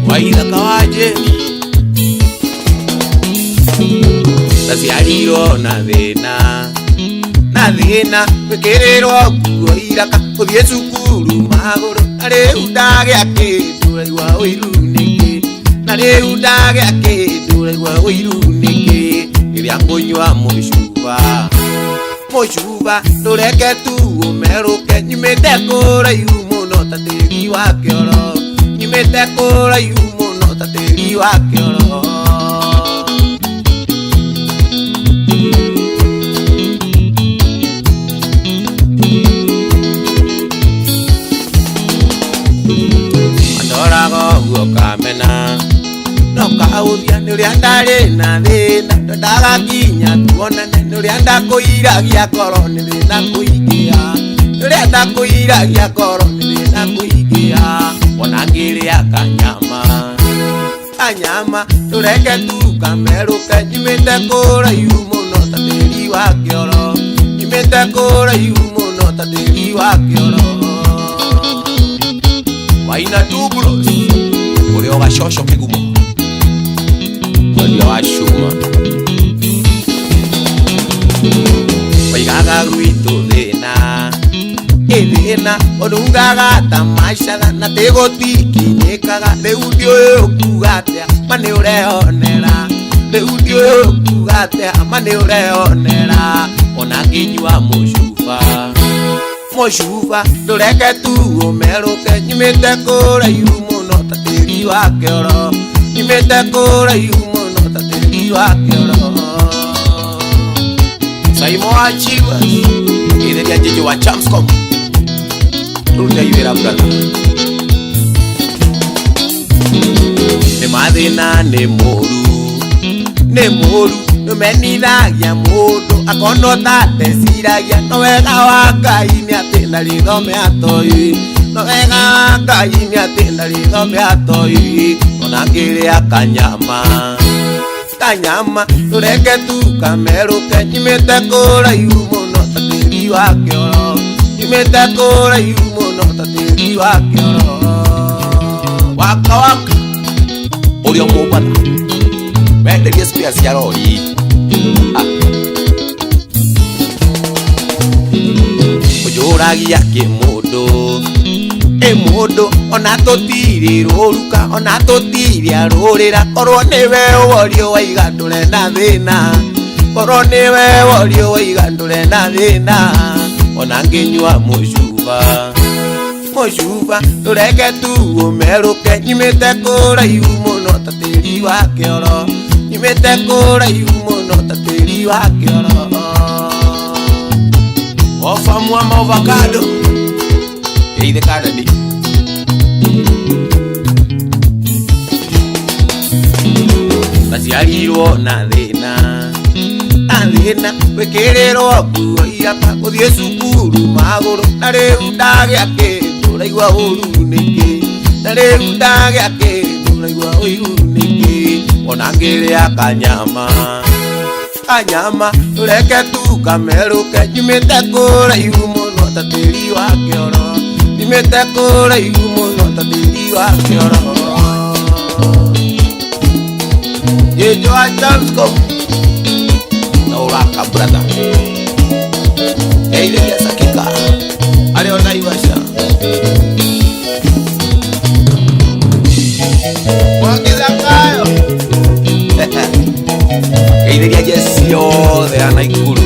Waila kawaje Naciarirwo na thina Wekererwo nguo iraka Uthie cukuru maguru Na riu ndagea kindu Raigua uiru niki Na riu ndagea kindu Raigua uiru niki Riria ngunywa mucuba ndureke tu umeruke Nyumite kuraihu muno ta tiri wa kioro Nyumite kuraihu muno ta tiri wa kioro Andorago guo kamena Noka uthia nuria ndari na thina Ndagakinya tuonane nuria ndakuiragia koro ni thina kuingia Nuria ndakuiragia koro ni thina kuingia Ona ngiria kanyama tureke tu kameruke Nyumite kuraihu muno ta tiri wa kioro Nyumite kuraihu muno ta tiri wa kioro Waina tu bros Uri oga shosho kigumo Uri oga shuma Waigaga guitu thina Onungaga tamasha Na tegotikinyikaga Riu ndiuyu kugatea Mani urehonera Riu ndiuyu kugatea Mani urehonera Ona nginywa mucuba ndureke tu umeruke Nyumite kuraihu muno ta tiri wa kioro Nyumite kuraihu muno ta tiri wa kioro Saimo wa Chivas Itheria jeje wa Chamscom Ruta iwera brother Ni mathina ni moru Numenithagia mundu Akono tate ciragia No wega wa Ngai ni ati Ndarithomi atoi No wega wa Ngai ni ati Ndarithomi atoi Ona ngiria kanyama Tureke tu kameruke Nyumite kuraihu muno ta tiri wa kioro Nyumite kuraihu muno ta tiri wa kioro Waka Urio mubata Wenderia spia cia rori Ujuragia kimundu Mundu ona tutirirwo ruka Ona tutiria rurira Korwo niwe worio waiga ndurenda thina Korwo niwe worio waiga ndurenda thina Ona nginywa mucuba ndureke tu umeruke Nyumite kuraihu muno ta tiri wa kioro Nyumite kuraihu muno ta tiri wa kioro Ofa mwama avocado Eithe kadadi Naciarirwo na thina Wekererwo nguo iraka Uthie cukuru maguru Na riu ndagea kindu Raigua uru niki Na riu ndagea kindu Raigua uiru niki Ona ngiria kanyama Tureke tu kameruke Nyumite kuraihu muno ta tiri wa kioro Nyumite kuraihu muno ta tiri wa kioro Jeje wa Chamscom Nauraka brother Itheria sakika Areo Naivasha Wakiza kayo Itheria jesio de Naikuru